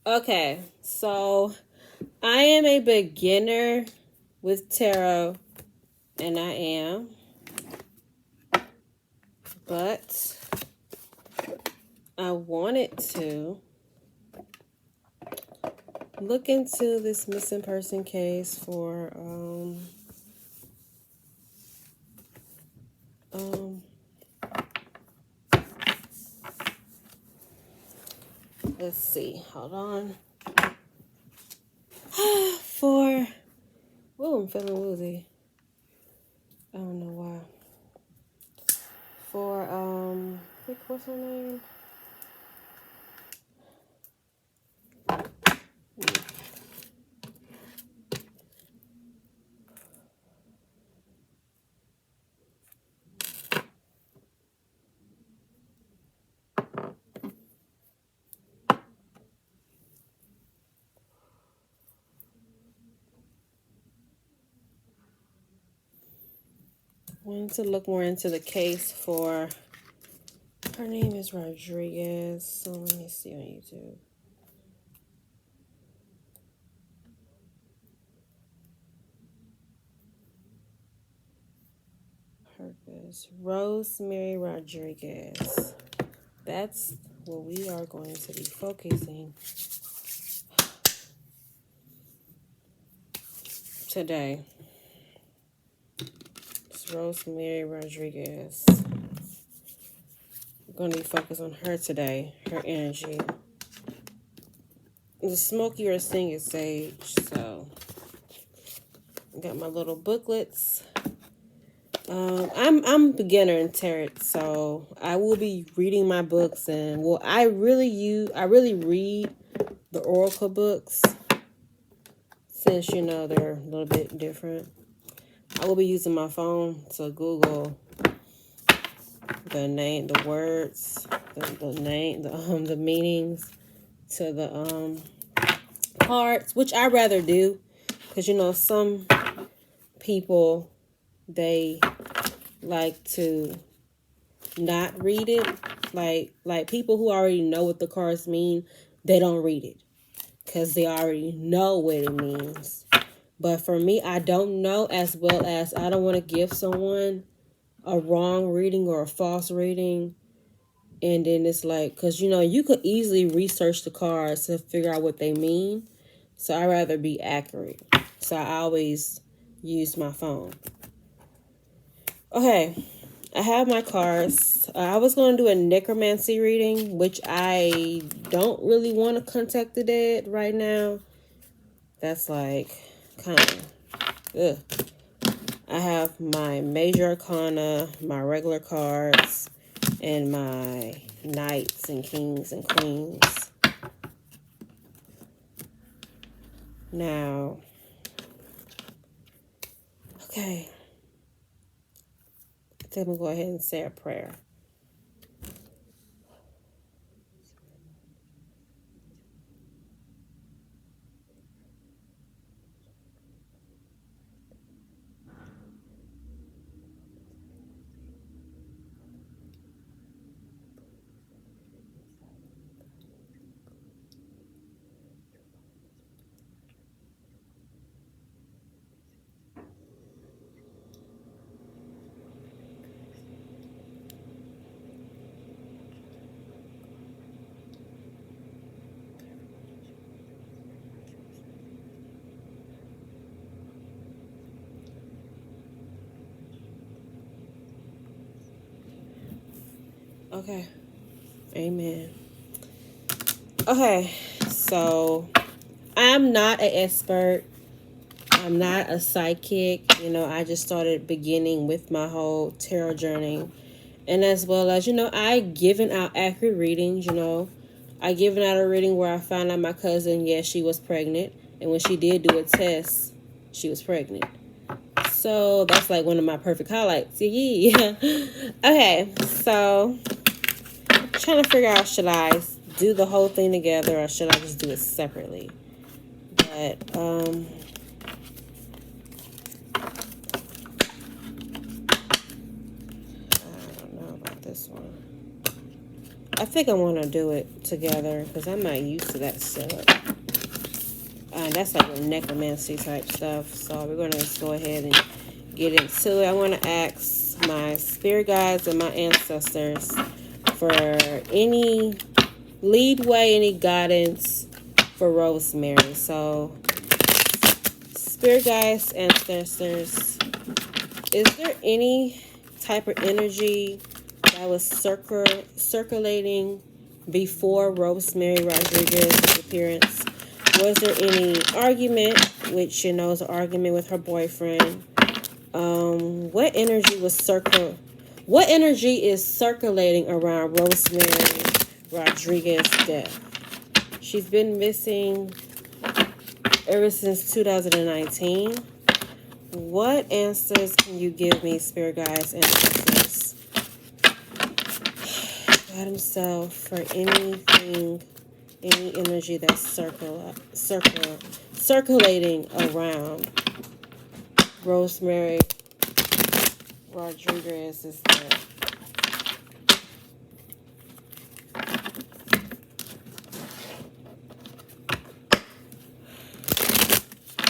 Okay, so I am a beginner with tarot, and I am, but I wanted to look into this missing person case for let's see, hold on. For I'm feeling woozy. I don't know why. For what's her name? I wanted to look more into the case for, her name is Rodriguez, so let me see on YouTube. Purpose, Rosemary Rodriguez. That's what we are going to be focusing today. It's Rosemary Rodriguez. We're going to be focused on her today, her energy. The smokier thing is sage, so I got my little booklets. I'm beginner in tarot, so I will be reading my books, and I really read the oracle books, since they're a little bit different. I will be using my phone to Google the name, the words, the meanings to the cards, which I rather do, because some people, they like to not read it. Like people who already know what the cards mean, they don't read it because they already know what it means. But for me, I don't know, as well as I don't want to give someone a wrong reading or a false reading. And then it's like, because you could easily research the cards to figure out what they mean. So I rather be accurate. So I always use my phone. Okay, I have my cards. I was going to do a necromancy reading, which I don't really want to contact the dead right now. That's like kind of, ugh. I have my major arcana, my regular cards, and my knights and kings and queens. Now, okay. I think I'm going to go ahead and say a prayer. Okay. Amen. Okay, so I'm not an expert. I'm not a psychic. I just started beginning with my whole tarot journey. And as well as, I given out accurate readings, I given out a reading where I found out my cousin, yes, she was pregnant. And when she did do a test, she was pregnant. So that's like one of my perfect highlights. Yeah. Okay, so I'm trying to figure out, should I do the whole thing together or should I just do it separately? But I don't know about this one. I think I want to do it together because I'm not used to that setup. That's like a necromancy type stuff. So we're going to just go ahead and get into it. I want to ask my spirit guides and my ancestors for any leadway, any guidance for Rosemary. So, spirit guides, ancestors, is there any type of energy that was circulating before Rosemary Rodriguez's appearance? Was there any argument, which is an argument with her boyfriend? What energy is circulating around Rosemary Rodriguez's death? She's been missing ever since 2019. What answers can you give me, spirit guides and ancestors? God himself, for anything, any energy that's circulating around Rosemary Rodriguez's death.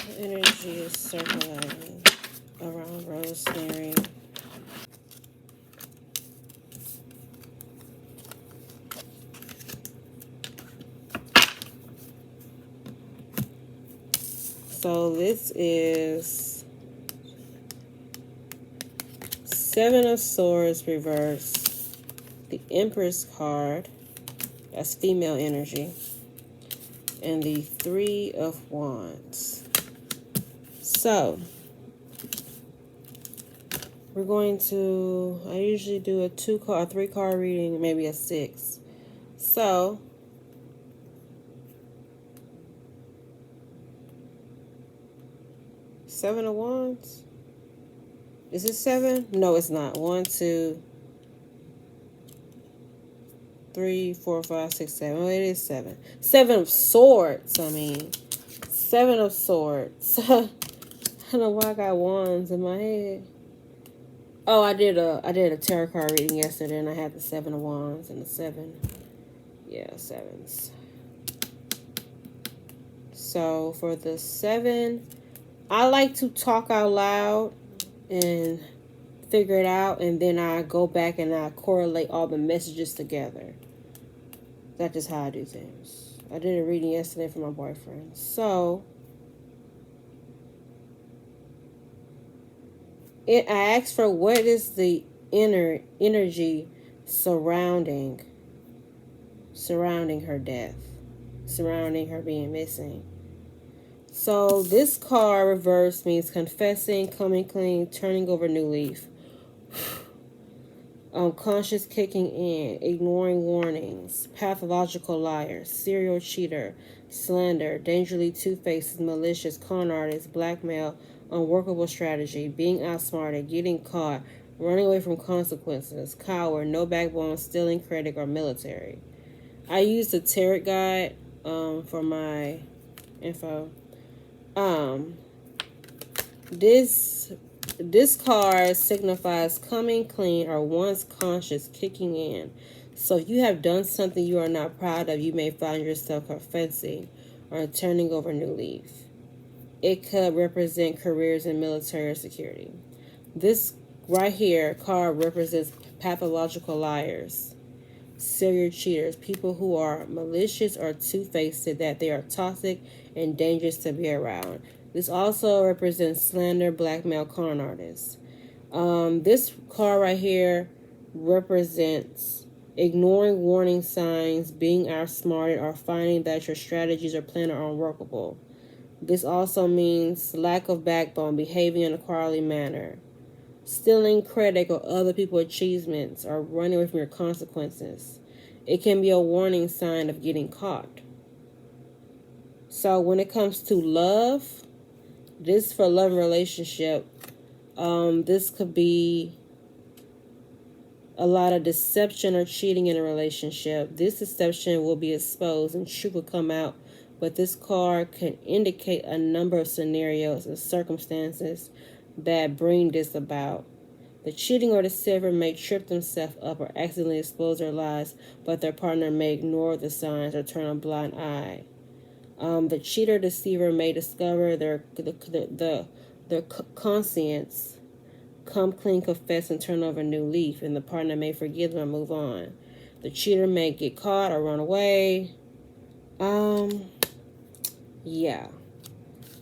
What energy is circulating around Rosemary? So this is Seven of Swords reverse, the Empress card, that's female energy, and the Three of Wands. So we're going to, I usually do a 3-card reading, maybe a 6. So Seven of Wands. Is it 7? No, it's not. 1, 2, 3, 4, 5, 6, 7. Oh, it is 7. 7 of Swords. 7 of Swords. I don't know why I got wands in my head. Oh, I did a tarot card reading yesterday, and I had the 7 of Wands and the 7. Yeah, 7s. So for the 7, I like to talk out loud and figure it out, and then I go back and I correlate all the messages together. That's just how I do things. I did a reading yesterday for my boyfriend. So I asked for what is the inner energy surrounding her death, surrounding her being missing. So this card reverse means confessing, coming clean, turning over new leaf. Conscious kicking in, ignoring warnings, pathological liar, serial cheater, slander, dangerously two-faced, malicious, con artist, blackmail, unworkable strategy, being outsmarted, getting caught, running away from consequences, coward, no backbone, stealing credit, or military. I used the tarot guide for my info. This card signifies coming clean or once conscious kicking in. So if you have done something you are not proud of, you may find yourself confessing or turning over new leaf. It could represent careers in military or security. This right here card represents pathological liars, serial cheaters, people who are malicious or two-faced, that they are toxic and dangerous to be around. This also represents slander, blackmail, con artists. This card right here represents ignoring warning signs, being outsmarted, or finding that your strategies or plan are unworkable. This also means lack of backbone, behaving in a cowardly manner, stealing credit or other people's achievements, or running away from your consequences. It can be a warning sign of getting caught. So when it comes to love, this for love and relationship, this could be a lot of deception or cheating in a relationship. This deception will be exposed and truth will come out. But this card can indicate a number of scenarios and circumstances that bring this about. The cheating or deceiver may trip themselves up or accidentally expose their lies, but their partner may ignore the signs or turn a blind eye. The cheater deceiver may discover their conscience, come clean, confess, and turn over a new leaf, and the partner may forgive them and move on. The cheater may get caught or run away. Yeah.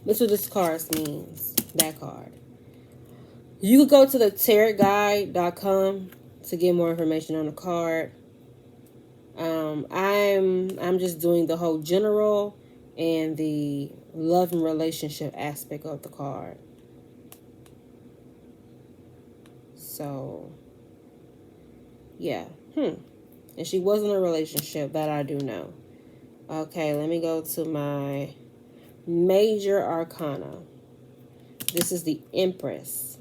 This is what this card means. That card. You could go to the tarotguide.com to get more information on the card. I'm just doing the whole general and the love and relationship aspect of the card. So, yeah. And she was in a relationship, that I do know. Okay, let me go to my major arcana. This is the Empress.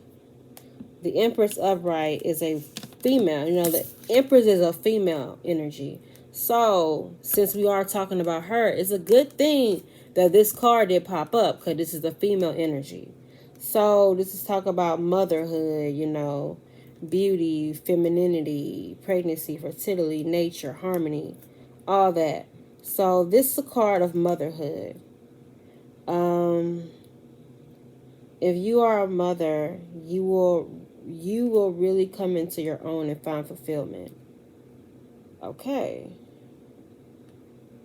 The Empress upright is a female. You know, the Empress is a female energy. So, since we are talking about her, it's a good thing that this card did pop up, because this is the female energy. So, this is talk about motherhood, you know, beauty, femininity, pregnancy, fertility, nature, harmony, all that. So, this is a card of motherhood. If you are a mother, you will really come into your own and find fulfillment. Okay.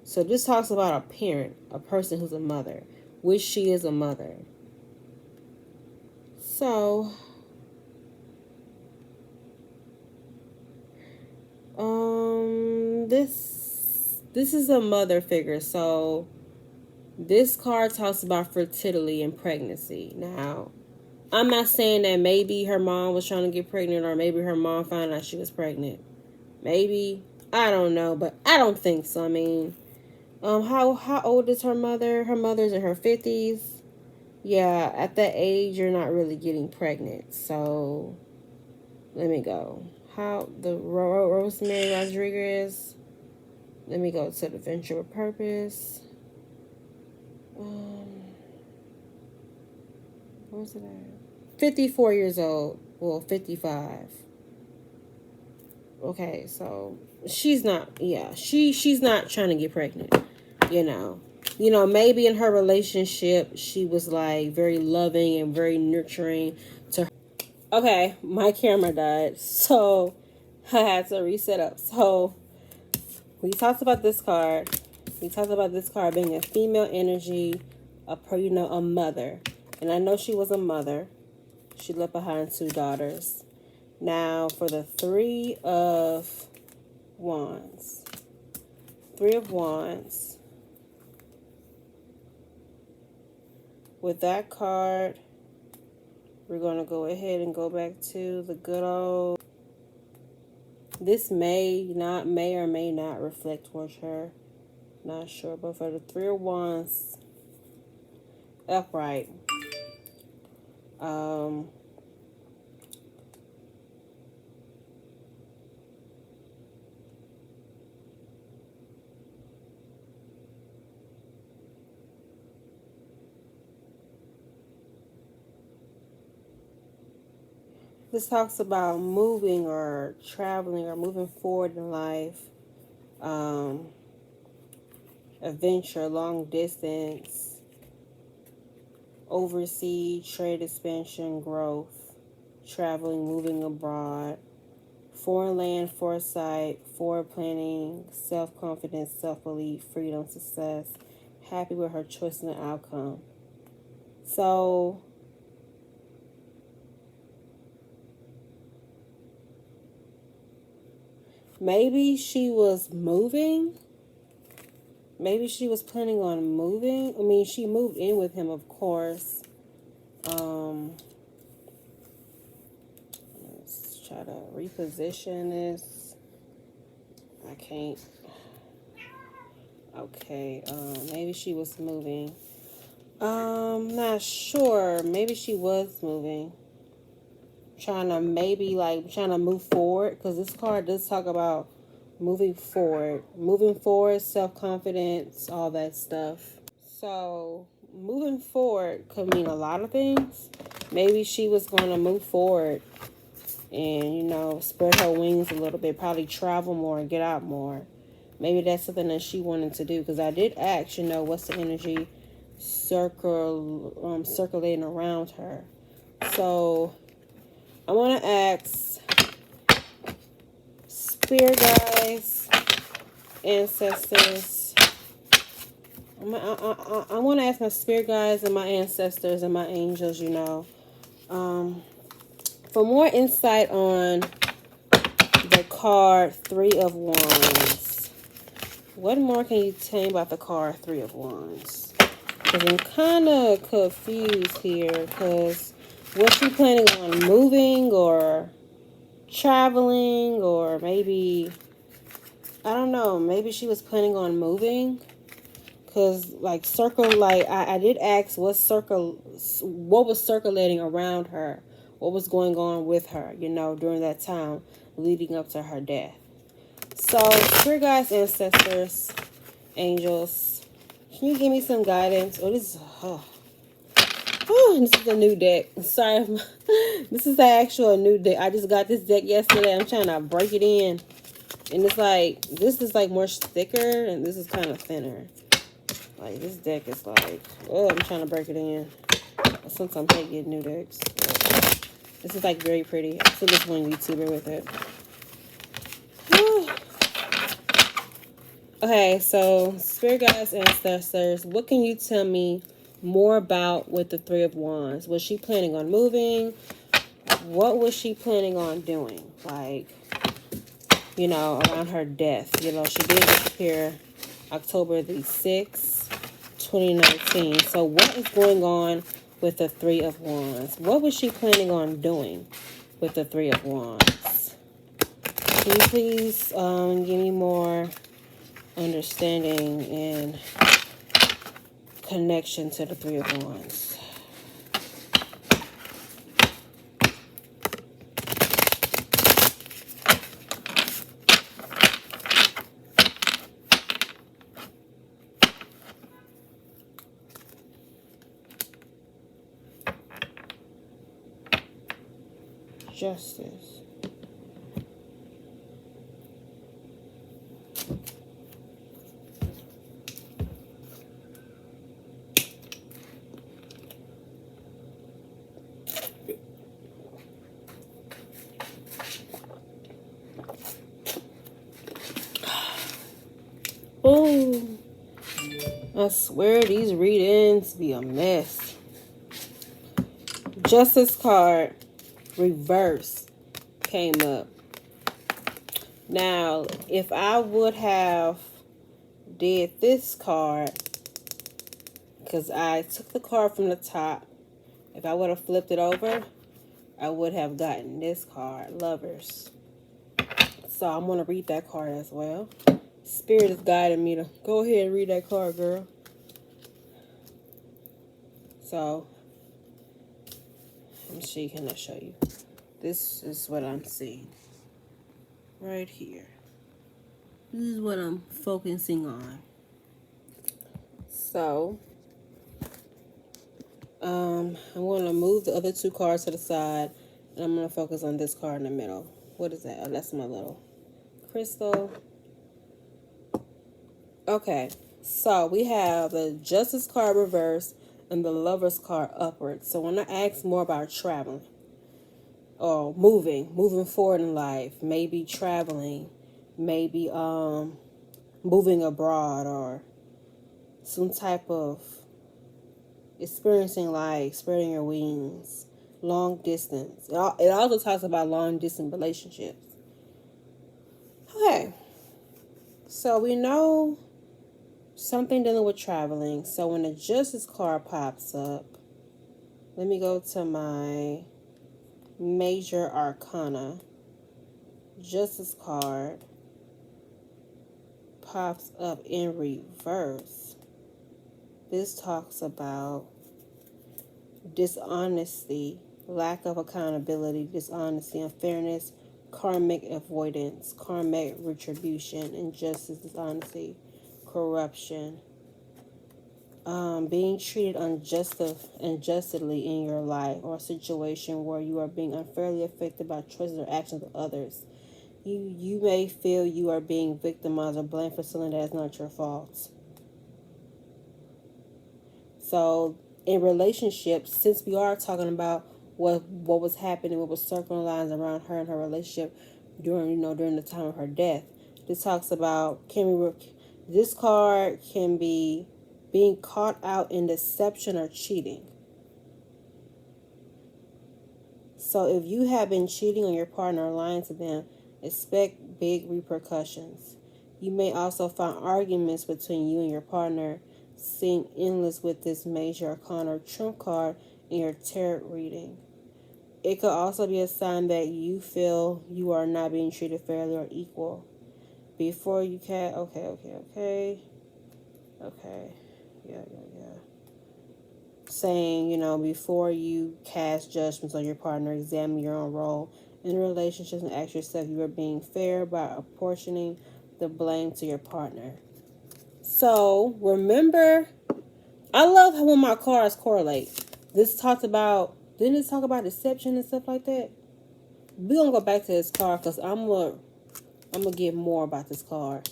So this talks about a parent, a person who's a mother, which she is a mother. So, this is a mother figure. So this card talks about fertility and pregnancy. Now, I'm not saying that maybe her mom was trying to get pregnant, or maybe her mom found out she was pregnant. Maybe. I don't know, but I don't think so. I mean, how old is her mother? Her mother's in her 50s. Yeah, at that age, you're not really getting pregnant. So, let me go. How the Rosemary Rodriguez. Let me go to the Venture with Purpose. Where's it at? 54 years old. Well, 55. Okay, so she's not. Yeah, she's not trying to get pregnant. You know, maybe in her relationship she was like very loving and very nurturing to her. Okay, my camera died, so I had to reset up. So we talked about this card. We talked about this card being a female energy, a mother. And I know she was a mother. She left behind 2 daughters. Now for the Three of Wands. Three of Wands. With that card, we're going to go ahead and go back to the good old. This may or may not reflect towards her. Not sure. But for the Three of Wands upright, this talks about moving or traveling or moving forward in life. Adventure, long distance, overseas, trade expansion, growth, traveling, moving abroad, foreign land, foresight, forward planning, self-confidence, self-belief, freedom, success, happy with her choice and the outcome. So, maybe she was moving. Maybe she was planning on moving. I mean, she moved in with him, of course. Let's try to reposition this. I can't. Okay, maybe she was moving. Not sure. Maybe she was moving. Trying to move forward, because this card does talk about moving forward, self-confidence, all that stuff. So moving forward could mean a lot of things. Maybe she was going to move forward and, you know, spread her wings a little bit, probably travel more and get out more. Maybe that's something that she wanted to do, because I did ask, you know, what's the energy circulating around her. So I want to ask spirit guides, ancestors. I want to ask my spirit guides and my ancestors and my angels, you know, for more insight on the card Three of Wands. What more can you tell me about the card Three of Wands? Because I'm kind of confused here, because was she planning on moving or traveling, or maybe, I don't know, maybe she was planning on moving? Because, like, I did ask what was circulating around her, what was going on with her, you know, during that time leading up to her death. So, spirit guides, ancestors, angels, can you give me some guidance? This is a new deck. Sorry, this is the actual new deck. I just got this deck yesterday. I'm trying to break it in, and it's like, this is like more thicker, and this is kind of thinner. Like, this deck is like, oh, I'm trying to break it in. Sometimes I get new decks. This is like very pretty. I saw this one YouTuber with it. Okay, so spirit guides, ancestors, what can you tell me more about with the Three of Wands? Was she planning on moving? What was she planning on doing? Like, you know, around her death. You know, she did disappear October the 6th. 2019. So what is going on with the Three of Wands? What was she planning on doing with the Three of Wands? Can you please give me more understanding and connection to the Three of Wands? Justice. Oh, I swear these readings be a mess. Justice card, reverse, came up. Now, if I would have did this card, because I took the card from the top, if I would have flipped it over, I would have gotten this card, Lovers. So I'm going to read that card as well. Spirit is guiding me to go ahead and read that card, girl. So, let me see, can I show you? This is what I'm seeing right here. This is what I'm focusing on. So, I'm going to move the other two cards to the side, and I'm going to focus on this card in the middle. What is that? Oh, that's my little crystal. Okay, so we have the Justice card reversed and the Lovers card upward. So when I ask more about traveling or moving forward in life, maybe traveling, maybe moving abroad, or some type of experiencing life, spreading your wings, long distance. It also talks about long distance relationships. Okay, so we know something dealing with traveling. So when the Justice card pops up, let me go to my Major Arcana. Justice card pops up in reverse. This talks about dishonesty, lack of accountability, dishonesty, unfairness, karmic avoidance, karmic retribution, injustice, dishonesty, corruption. being treated unjustly in your life, or a situation where you are being unfairly affected by choices or actions of others. You may feel you are being victimized or blamed for something that is not your fault. So in relationships, since we are talking about what was happening, what was circling lines around her and her relationship during the time of her death, this talks about this card can be being caught out in deception or cheating. So if you have been cheating on your partner or lying to them, expect big repercussions. You may also find arguments between you and your partner seem endless with this major arcana or trump card in your tarot reading. It could also be a sign that you feel you are not being treated fairly or equal. Before you can, okay. Yeah. Saying, before you cast judgments on your partner, examine your own role in relationships and ask yourself you are being fair by apportioning the blame to your partner. So remember, I love how when my cards correlate. Didn't this talk about deception and stuff like that? We're going to go back to this card because I'm going to get more about this card.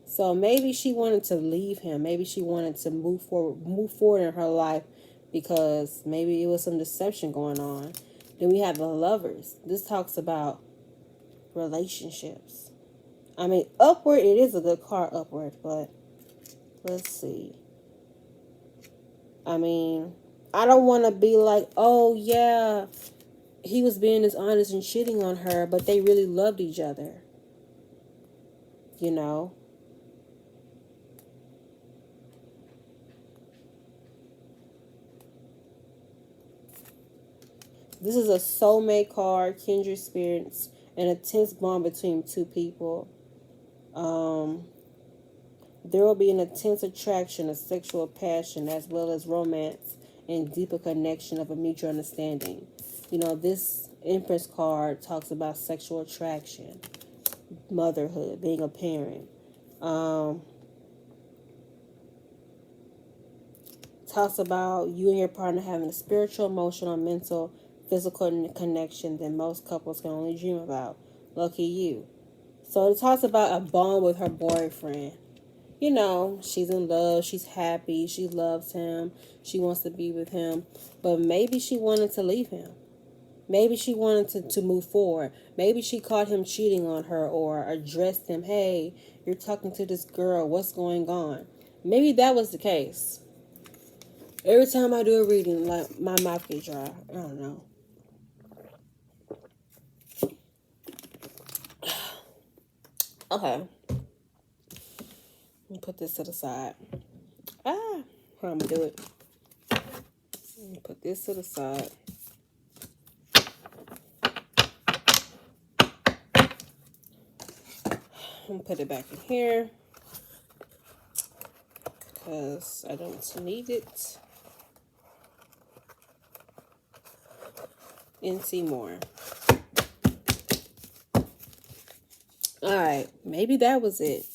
So maybe she wanted to leave him. Maybe she wanted to move forward in her life because maybe it was some deception going on. Then we have the Lovers. This talks about relationships. I mean, upward, it is a good card, upward, but let's see. I mean, I don't want to be like, oh yeah, he was being dishonest and cheating on her, but they really loved each other. You know? This is a soulmate card, kindred spirits, and a tense bond between two people. There will be an intense attraction, a sexual passion, as well as romance and deeper connection of a mutual understanding. This Empress card talks about sexual attraction, motherhood, being a parent. Talks about you and your partner having a spiritual, emotional, mental, physical connection that most couples can only dream about. Lucky you. So it talks about a bond with her boyfriend. She's in love, she's happy, she loves him, she wants to be with him, but maybe she wanted to leave him. Maybe she wanted to move forward. Maybe she caught him cheating on her or addressed him, hey, you're talking to this girl, what's going on? Maybe that was the case. Every time I do a reading, like, my mouth gets dry. I don't know. Okay. Let me put this to the side. How I'm gonna do it? Let me put this to the side. I'm gonna put it back in here because I don't need it. And see more. Alright, maybe that was it.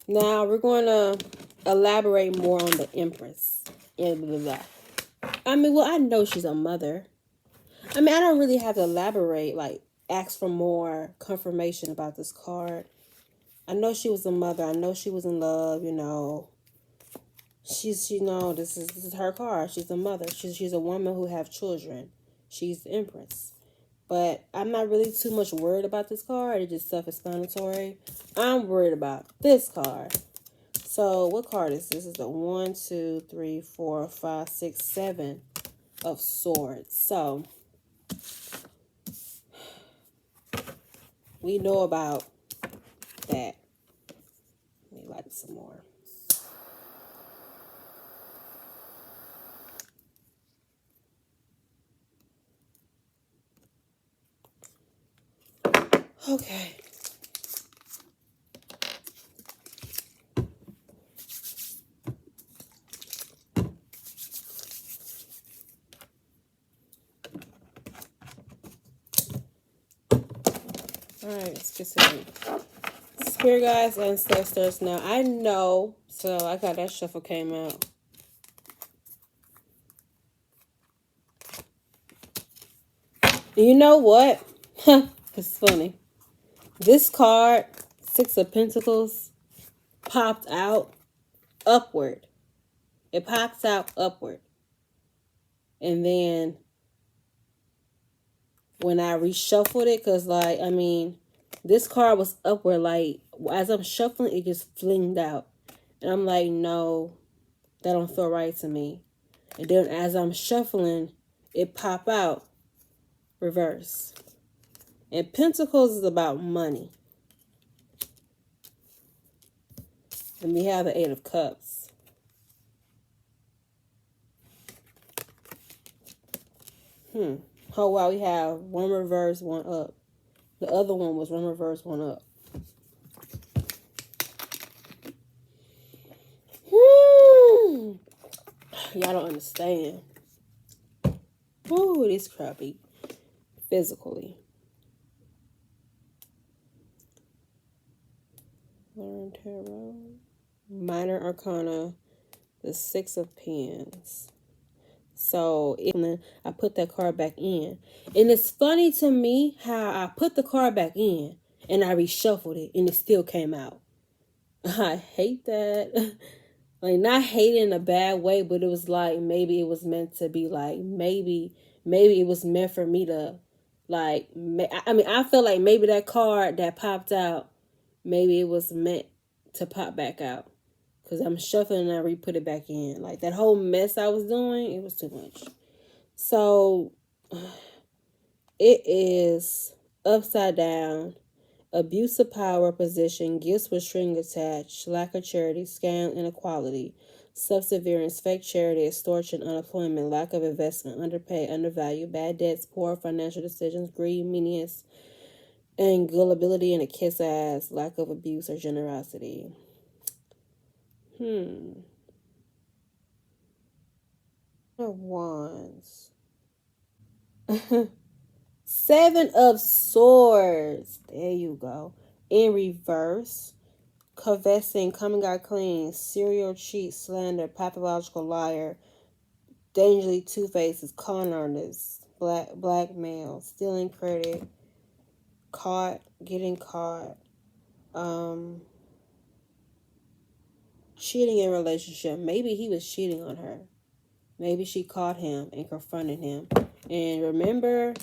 Now we're going to elaborate more on the Empress. I mean, well, I know she's a mother. I mean, I don't really have to elaborate, like, ask for more confirmation about this card. I know she was a mother. I know she was in love, this is her card. She's a mother. She's a woman who have children. She's the Empress. But I'm not really too much worried about this card. It's just self-explanatory. I'm worried about this card. So what card is this? This is the 1, 2, 3, 4, 5, 6, 7 of Swords. So we know about that. Let me light some more. Okay. All right, let's get some Spirit guides, ancestors. Now, I know So I got that shuffle came out. You know what? It's funny. This card, Six of Pentacles, popped out upward. It pops out upward. And then when I reshuffled it, because, like, I mean, this card was upward. Like, as I'm shuffling, it just flinged out. And I'm like, no, that don't feel right to me. And then as I'm shuffling, it pop out reverse. And Pentacles is about money. And we have the Eight of Cups. Oh, wow, we have one reverse, one up. The other one was one reverse, one up. Y'all don't understand. Ooh, this crappy. Physically. Learn Tarot. Minor Arcana. The Six of Pens. So I put that card back in. And it's funny to me how I put the card back in and I reshuffled it and it still came out. I hate that. Like, not hate it in a bad way, but it was like maybe it was meant to be like maybe it was meant for me to like. I mean, I feel like maybe that card that popped out, maybe it was meant to pop back out. Because I'm shuffling and I re-put it back in. Like, that whole mess I was doing, it was too much. So, it is upside down. Abuse of power position, gifts with string attached, lack of charity, scam, inequality, subservience, fake charity, extortion, unemployment, lack of investment, underpay, undervalue, bad debts, poor financial decisions, greed, meanness, and gullibility, and a kiss ass, lack of abuse or generosity. Of Wands. Seven of Swords. There you go. In reverse. Confessing, coming out clean, serial cheat, slander, pathological liar, dangerously two-faces, con artists, blackmail, stealing credit, getting caught, cheating in relationship. Maybe he was cheating on her. Maybe she caught him and confronted him. And remember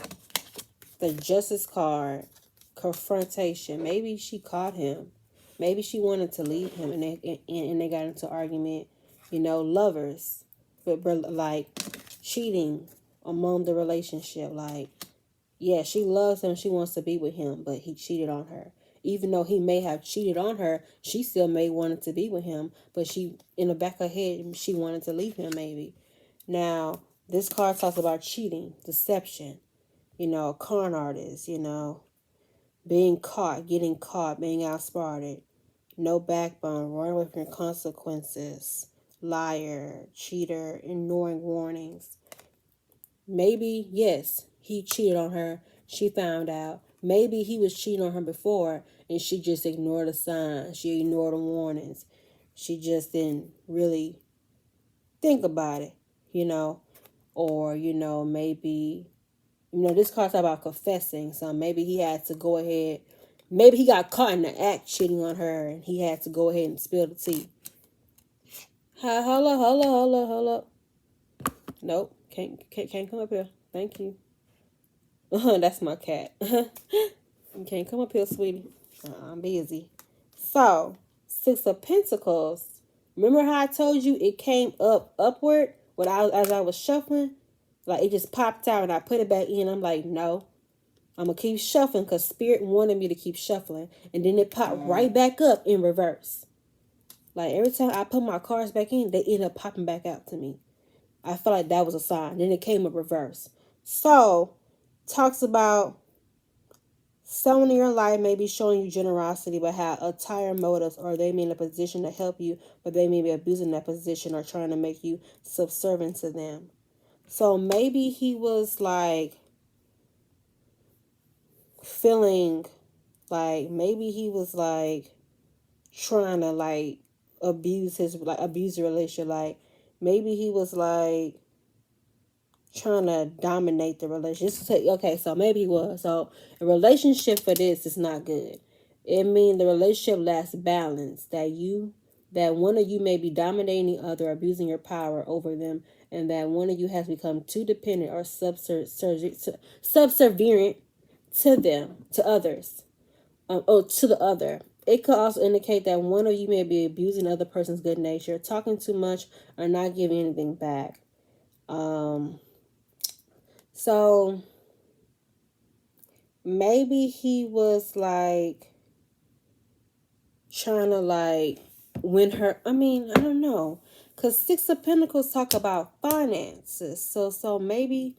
the Justice card, confrontation. Maybe she caught him. Maybe she wanted to leave him and they got into an argument. You know, lovers. But like cheating among the relationship. Like, yeah, she loves him. She wants to be with him, but he cheated on her. Even though he may have cheated on her, she still may wanted to be with him. But she, in the back of her head, she wanted to leave him maybe. Now, this card talks about cheating, deception, you know, con artists, you know, being caught, getting caught, being outsmarted, no backbone, running away from consequences, liar, cheater, ignoring warnings. Maybe, yes, he cheated on her. She found out. Maybe he was cheating on her before and she just ignored the signs. She ignored the warnings. She just didn't really think about it, you know. Or, you know, maybe, you know, this card's about confessing. So maybe he had to go ahead. Maybe he got caught in the act cheating on her and he had to go ahead and spill the tea. Hold up. Nope, can't come up here. Thank you. That's my cat. You can't come up here, sweetie. I'm busy. So, Six of Pentacles. Remember how I told you it came upward as I was shuffling? Like, it just popped out and I put it back in. I'm like, no. I'm going to keep shuffling because Spirit wanted me to keep shuffling. And then it popped right back up in reverse. Like, every time I put my cards back in, they end up popping back out to me. I felt like that was a sign. Then it came up reverse. So, talks about someone in your life may be showing you generosity but have ulterior motives, or they may be in a position to help you, but they may be abusing that position or trying to make you subservient to them. So maybe he was like feeling like, maybe he was like trying to like abuse the relationship. Like maybe he was like trying to dominate the relationship. Okay, so maybe he was. So a relationship for this is not good. It means the relationship lacks balance. That one of you may be dominating the other, abusing your power over them, and that one of you has become too dependent or subservient to them, to others, or to the other. It could also indicate that one of you may be abusing the other person's good nature, talking too much, or not giving anything back. So maybe he was like trying to like win her. I mean, I don't know. Cause Six of Pentacles talk about finances. So maybe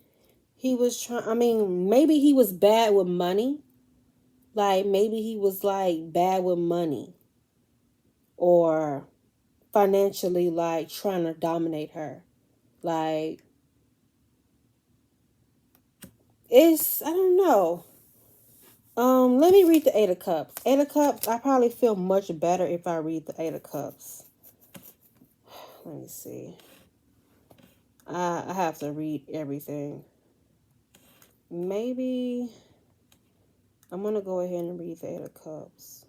he was trying, I mean, maybe he was bad with money. Like maybe he was like bad with money. Or financially like trying to dominate her. Like I don't know. Let me read the Eight of Cups. Eight of Cups, I probably feel much better if I read the Eight of Cups. Let me see. I have to read everything. Maybe I'm going to go ahead and read the Eight of Cups.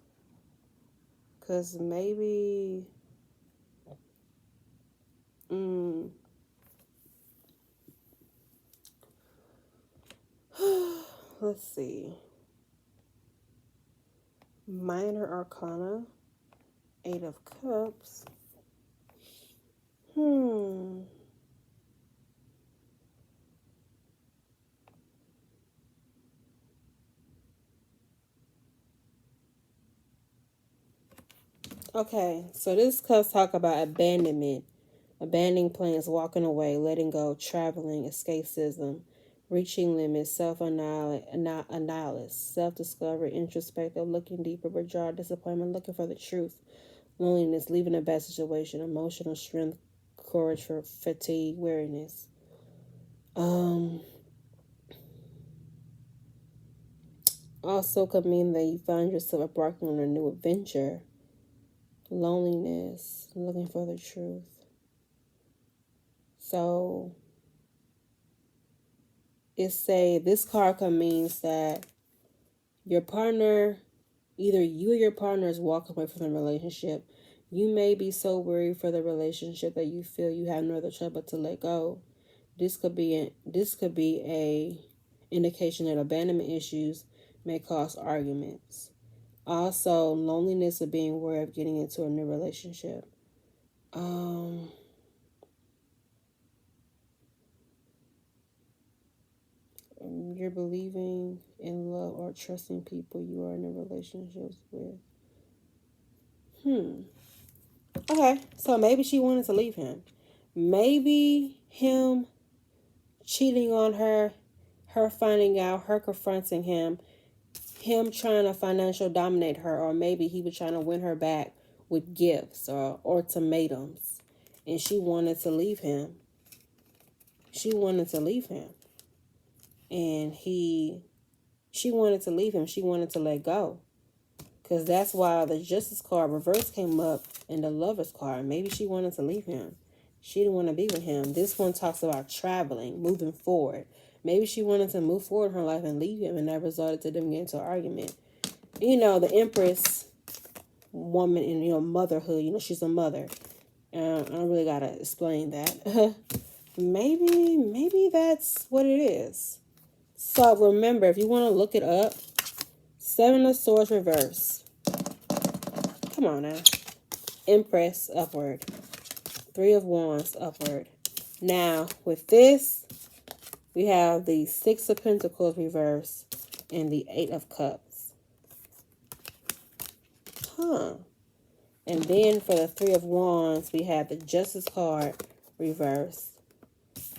Because maybe... let's see. Minor Arcana. Eight of Cups. Okay, so this cups talk about abandonment, abandoning plans, walking away, letting go, traveling, escapism, reaching limits, self-analysis, self-discovery, introspective, looking deeper, withdrawal, disappointment, looking for the truth, loneliness, leaving a bad situation, emotional strength, courage for fatigue, weariness. Also could mean that you find yourself embarking on a new adventure. Loneliness, looking for the truth. So this card means that your partner, either you or your partner is walking away from the relationship. You may be so worried for the relationship that you feel you have no other choice but to let go. This could be a indication that abandonment issues may cause arguments. Also, loneliness of being worried of getting into a new relationship. You're believing in love or trusting people you are in a relationships with. Okay, so maybe she wanted to leave him. Maybe him cheating on her finding out, her confronting him trying to financially dominate her, or maybe he was trying to win her back with gifts or ultimatums, and she wanted to leave him. She wanted to leave him. And she wanted to leave him. She wanted to let go. Because that's why the Justice card reverse came up and the Lover's card. Maybe she wanted to leave him. She didn't want to be with him. This one talks about traveling, moving forward. Maybe she wanted to move forward in her life and leave him, and that resulted to them getting into an argument. You know, the Empress woman in, motherhood, she's a mother. I don't really got to explain that. Maybe that's what it is. So remember, if you want to look it up, Seven of Swords reverse. Come on now. Empress upward. Three of Wands upward. Now, with this, we have the Six of Pentacles reverse and the Eight of Cups. And then for the Three of Wands, we have the Justice card reverse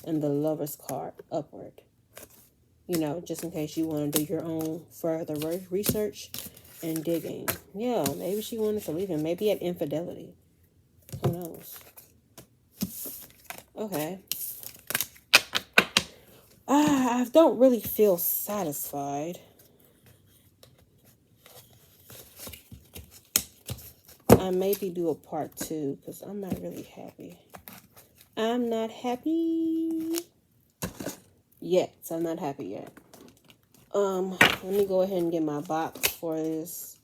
and the Lover's card upward. Just in case you want to do your own further research and digging. Yeah, maybe she wanted to leave him. Maybe at infidelity. Who knows? Okay. I don't really feel satisfied. I maybe do a part 2 because I'm not really happy. I'm not happy yet. I'm not happy yet. Let me go ahead and get my box for this.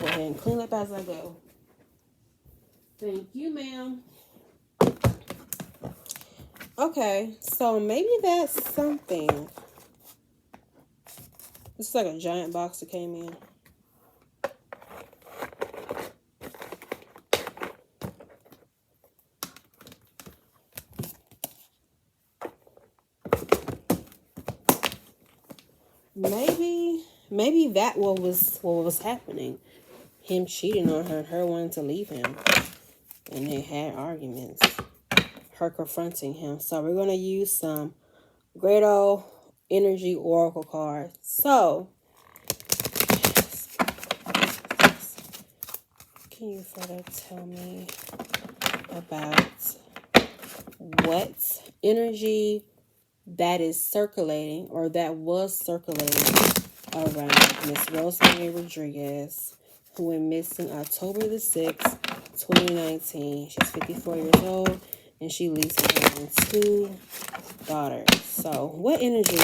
Go ahead and clean up as I go. Thank you, ma'am. Okay, so maybe that's something. This is like a giant box that came in. Maybe that what was happening. Him cheating on her and her wanting to leave him. And they had arguments. Her confronting him. So we're going to use some Great Old Energy Oracle cards. So, can you further tell me about what energy that is circulating or that was circulating around Miss Rosemary Rodriguez, who went missing October the 6th, 2019. She's 54 years old and she leaves behind 2 daughters. So what energy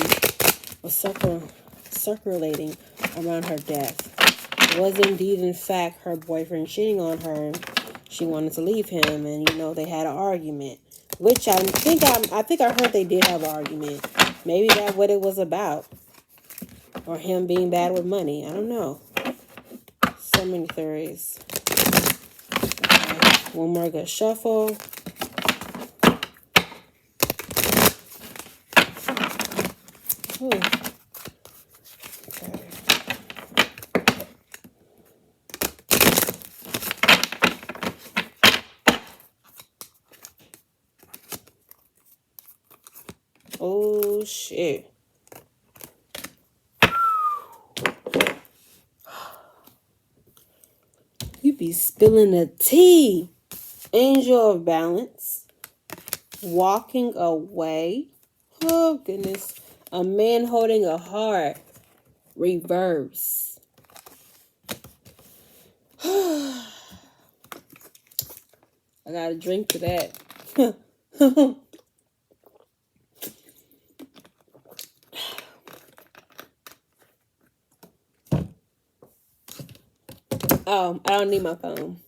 was circulating around her death? Was indeed in fact her boyfriend cheating on her? She wanted to leave him, and they had an argument, which I think I heard they did have an argument. Maybe that's what it was about, or him being bad with money. I don't know. So many theories. Okay. One more good shuffle. Ooh. Okay. Oh shit. You be spilling the tea. Angel of Balance. Walking away. Oh goodness. A man holding a heart. Reverse. I gotta drink to that. Oh, I don't need my phone.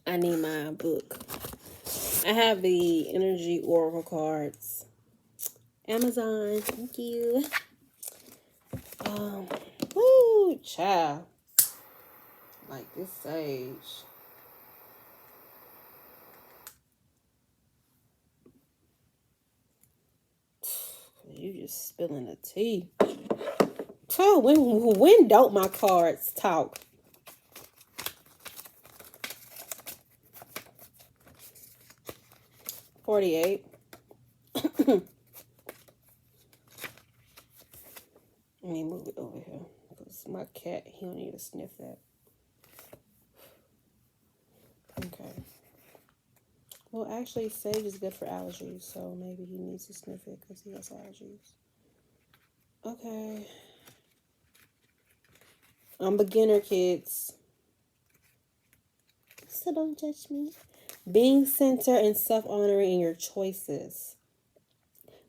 I need my book. I have the Energy Oracle cards. Amazon. Thank you. Woo, child. Like this sage. You just spilling the tea. So when don't my cards talk? $48. Let me move it over here because my cat, he don't need to sniff that. Okay. Well, actually, sage is good for allergies, so maybe he needs to sniff it because he has allergies. Okay. I'm beginner, kids. So don't judge me. Being centered and self-honoring in your choices.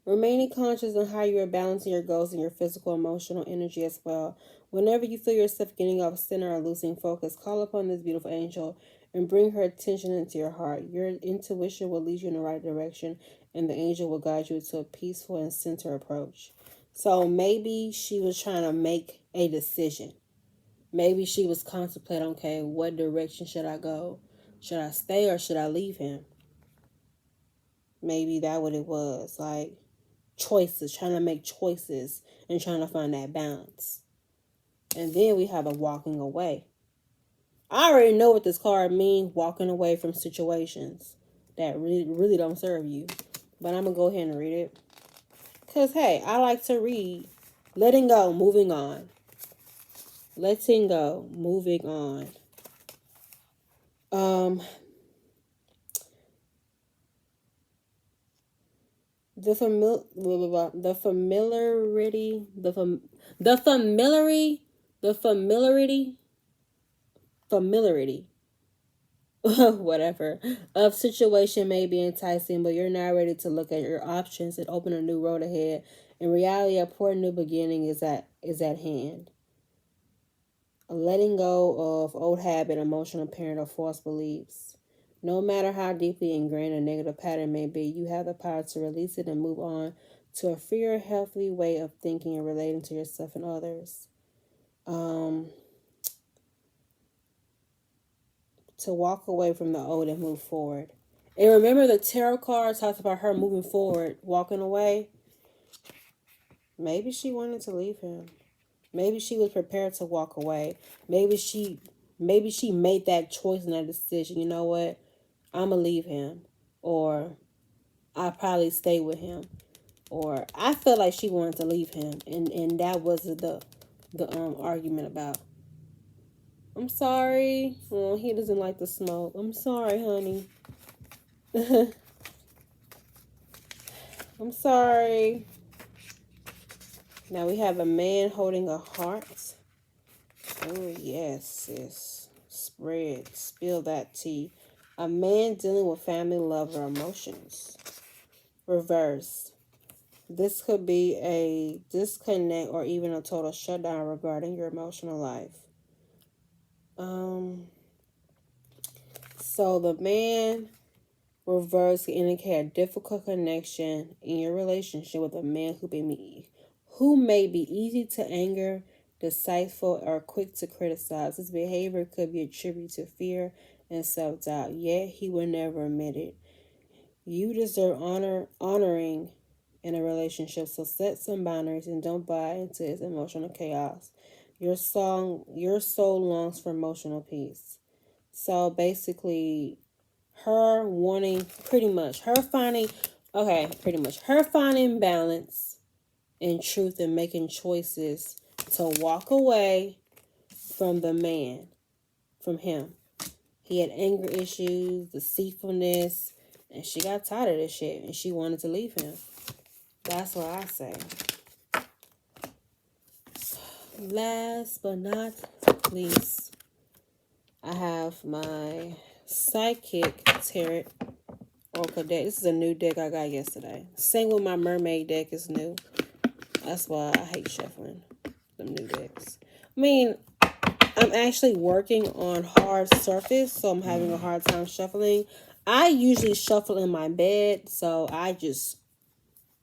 Remaining conscious on how you are balancing your goals and your physical, emotional energy as well. Whenever you feel yourself getting off center or losing focus, call upon this beautiful angel and bring her attention into your heart. Your intuition will lead you in the right direction, and the angel will guide you to a peaceful and centered approach. So maybe she was trying to make a decision. Maybe she was contemplating, okay, what direction should I go? Should I stay or should I leave him? Maybe that what it was. Like, choices, trying to make choices and trying to find that balance. And then we have a walking away. I already know what this card means, walking away from situations that really don't serve you. But I'm going to go ahead and read it. Because, hey, I like to read. Letting go, moving on. Letting go, moving on. The familiarity whatever, of situation may be enticing, but you're not ready to look at your options and open a new road ahead. In reality, a poor new beginning is at hand. Letting go of old habit, emotional parent, or false beliefs. No matter how deeply ingrained a negative pattern may be, you have the power to release it and move on to a freer, healthy way of thinking and relating to yourself and others. To walk away from the old and move forward. And remember, the tarot card talks about her moving forward, walking away. Maybe she wanted to leave him. Maybe she was prepared to walk away. Maybe she made that choice and that decision. You know what? I'ma leave him. Or I'll probably stay with him. Or I felt like she wanted to leave him. And that was the argument about, I'm sorry. Well, he doesn't like the smoke. I'm sorry, honey. I'm sorry. Now we have a man holding a heart. Oh, yes, sis. Spill that tea. A man dealing with family, love, or emotions. Reverse. This could be a disconnect or even a total shutdown regarding your emotional life. So the man reverse can indicate a difficult connection in your relationship with a man who may be easy to anger, decisive, or quick to criticize. His behavior could be attributed to fear and self-doubt, yet he will never admit it. You deserve honoring in a relationship, so set some boundaries and don't buy into his emotional chaos. Your soul longs for emotional peace. So basically, her wanting, her finding balance and truth and making choices to walk away from the man, from him. He had anger issues, deceitfulness, and she got tired of this shit and she wanted to leave him. That's what I say. Last but not least, I have my Psychic Tarot Oracle deck. This is a new deck I got yesterday. Same with my Mermaid deck is new. That's why I hate shuffling them new decks. I mean, I'm actually working on hard surface, so I'm having a hard time shuffling. I usually shuffle in my bed, so I just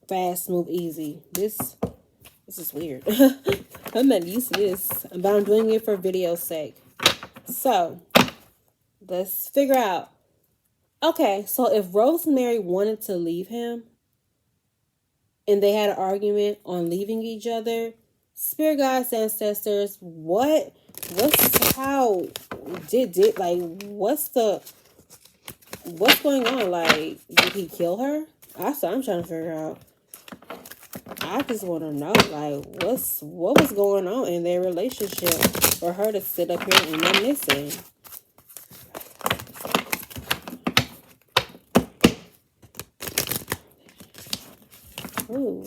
fast, move, easy. This is weird. I'm not used to this, but I'm doing it for video's sake. So, let's figure out. Okay, so if Rosemary wanted to leave him, and they had an argument on leaving each other, spirit guides, ancestors, what's going on? Like, did he kill her? That's what I'm trying to figure out. I just want to know, like, what was going on in their relationship for her to sit up here and I'm missing. Ooh.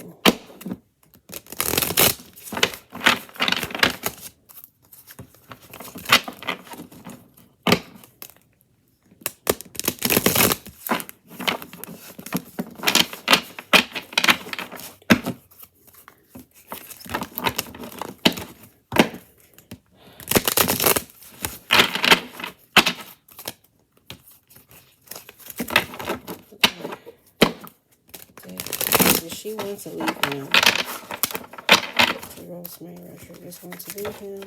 She wants to leave him. Rosemary Rusher just wants to leave him.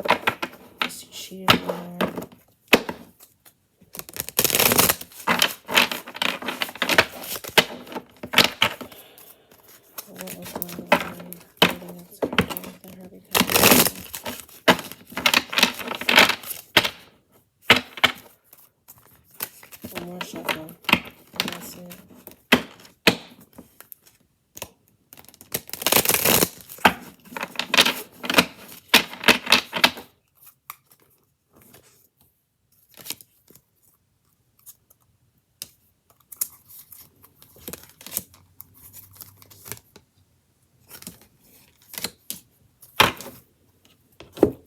She cheated on her. What was going on? One more shuffle. And that's it.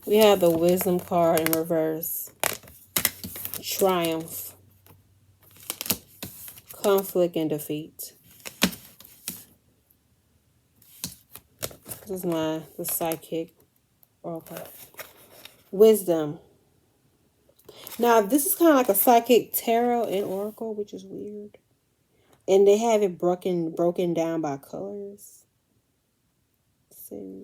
We have the Wisdom card in reverse. Triumph. conflict and defeat. This is the psychic oracle. Wisdom. Now, this is kind of like a psychic tarot and oracle, which is weird. And they have it broken down by colors. Let's see.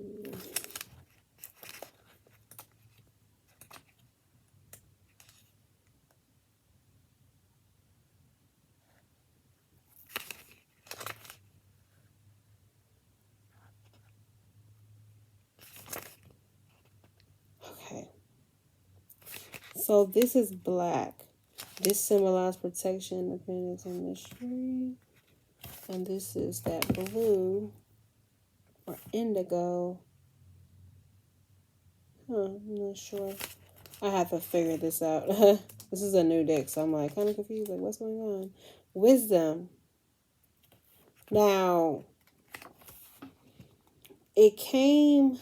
Okay. So this is black. This symbolizes protection, independence, and mystery. And this is that blue or indigo. I'm not sure. I have to figure this out. This is a new deck, so I'm like kind of confused. Like, what's going on? Wisdom. Now, it came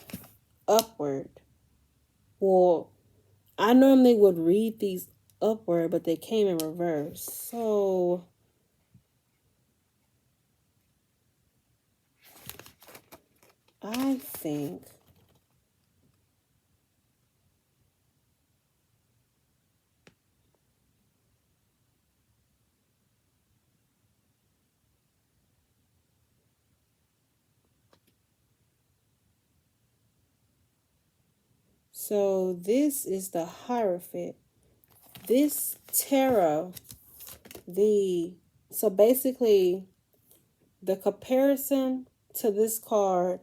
upward. Well, I normally would read these upward, but they came in reverse. So, I think so. This is the Hierophant. This tarot, so basically the comparison to this card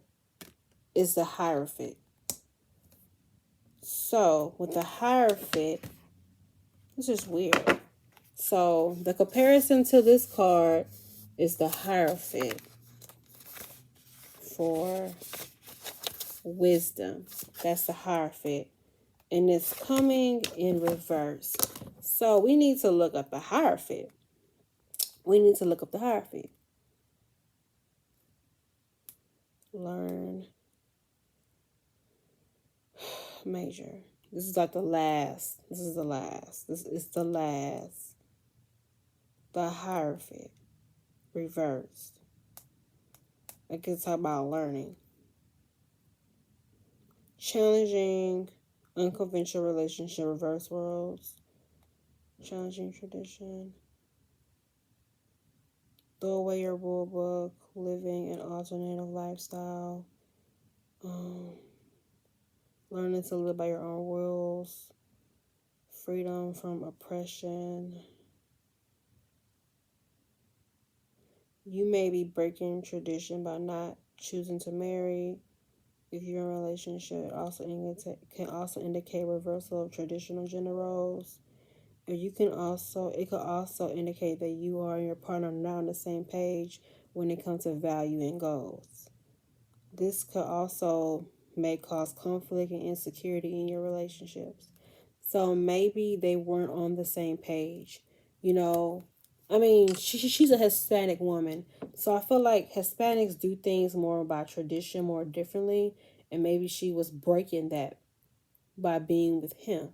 is the Hierophant. So with the Hierophant, this is weird. So the comparison to this card is the Hierophant for wisdom. That's the Hierophant. And it's coming in reverse. So we need to look up the Hierophant. Learn. Major. This is like the last. This is the last. This is the last. The Hierophant. Reversed. I can talk about learning. Challenging unconventional relationship, reverse worlds. Challenging tradition. Throw away your rule book. Living an alternative lifestyle. Learning to live by your own rules. Freedom from oppression. You may be breaking tradition by not choosing to marry. If you're in a relationship, it can also indicate reversal of traditional gender roles. And it could also indicate that you are and your partner are not on the same page when it comes to value and goals. This could also may cause conflict and insecurity in your relationships. So maybe they weren't on the same page. I mean, she's a Hispanic woman. So I feel like Hispanics do things more by tradition, more differently. And maybe she was breaking that by being with him.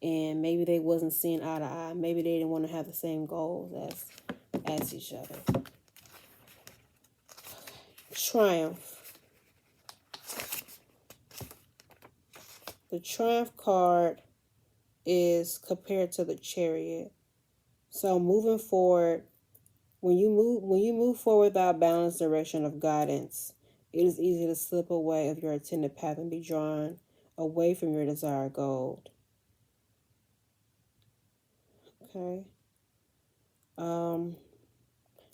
And maybe they wasn't seeing eye to eye. Maybe they didn't want to have the same goals as each other. Triumph. The Triumph card is compared to the Chariot. So moving forward, when you move forward without balanced direction of guidance, it is easy to slip away of your intended path and be drawn away from your desired goal. Okay.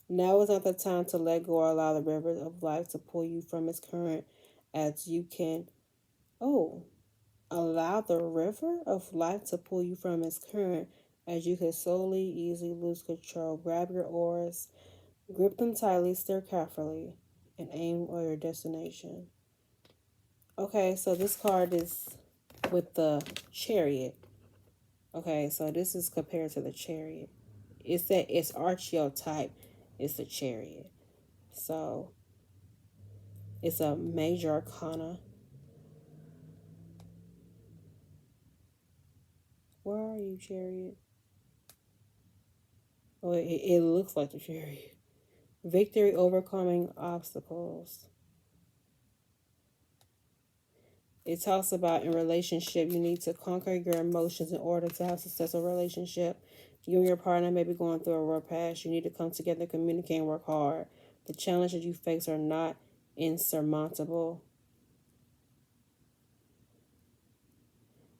Now is not the time to let go or allow the river of life to pull you from its current, as you can. Allow the river of life to pull you from its current, as you can slowly, easily lose control. Grab your oars, grip them tightly, steer carefully, and aim at your destination. Okay, so this card is with the Chariot. Okay, so this is compared to the Chariot. It's archetype. It's the Chariot. So it's a major arcana. Where are you, Chariot? Oh, it looks like the Chariot. Victory overcoming obstacles. It talks about in relationship, you need to conquer your emotions in order to have a successful relationship. You and your partner may be going through a rough patch. You need to come together, communicate, and work hard. The challenges you face are not insurmountable.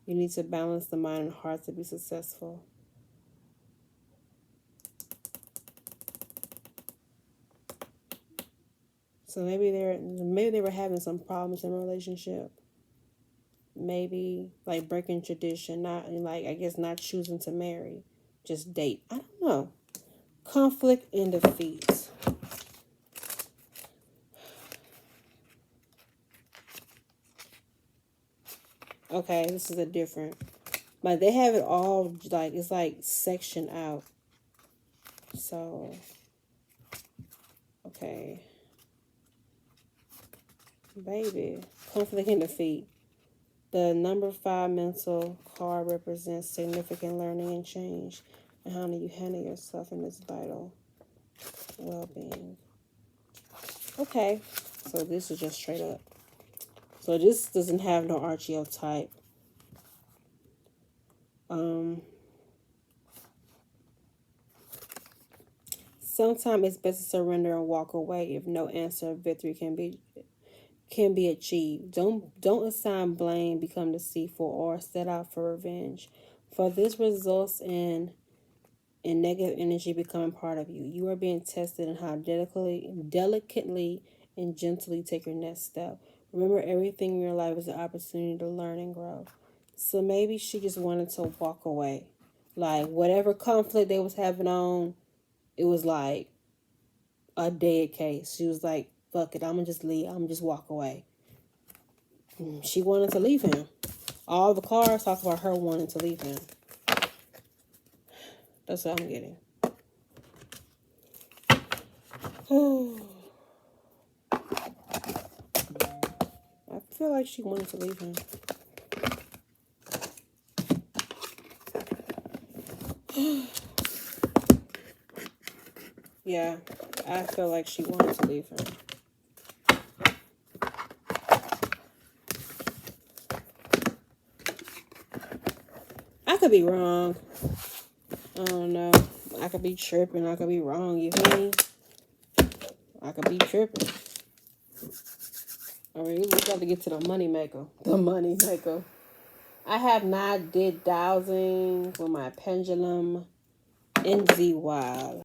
You need to balance the mind and heart to be successful. So maybe they were having some problems in a relationship. Maybe like breaking tradition, not like I guess not choosing to marry, just date. I don't know. Conflict and defeat. Okay, this is a different. Like they have it all like it's like sectioned out. So okay. Baby. Conflict and defeat. The number 5 mental card represents significant learning and change. And how do you handle yourself in this vital well-being? Okay. So this is just straight up. So this doesn't have no archetype. Sometimes it's best to surrender and walk away if no answer of victory can be achieved. Don't assign blame, become deceitful, or set out for revenge. For this results in negative energy becoming part of you. You are being tested in how delicately and gently take your next step. Remember, everything in your life is an opportunity to learn and grow. So maybe she just wanted to walk away. Like whatever conflict they was having on, it was like a dead case. She was like, fuck it, I'm gonna just leave. I'm gonna just walk away. She wanted to leave him. All the cards talk about her wanting to leave him. That's what I'm getting. I feel like she wanted to leave him. Yeah, I feel like she wanted to leave him. I could be wrong. I don't know. I could be tripping. I could be wrong. You hear me? I could be tripping. All right, we got to get to the money maker. The money maker. I have not did dowsing with my pendulum NZY.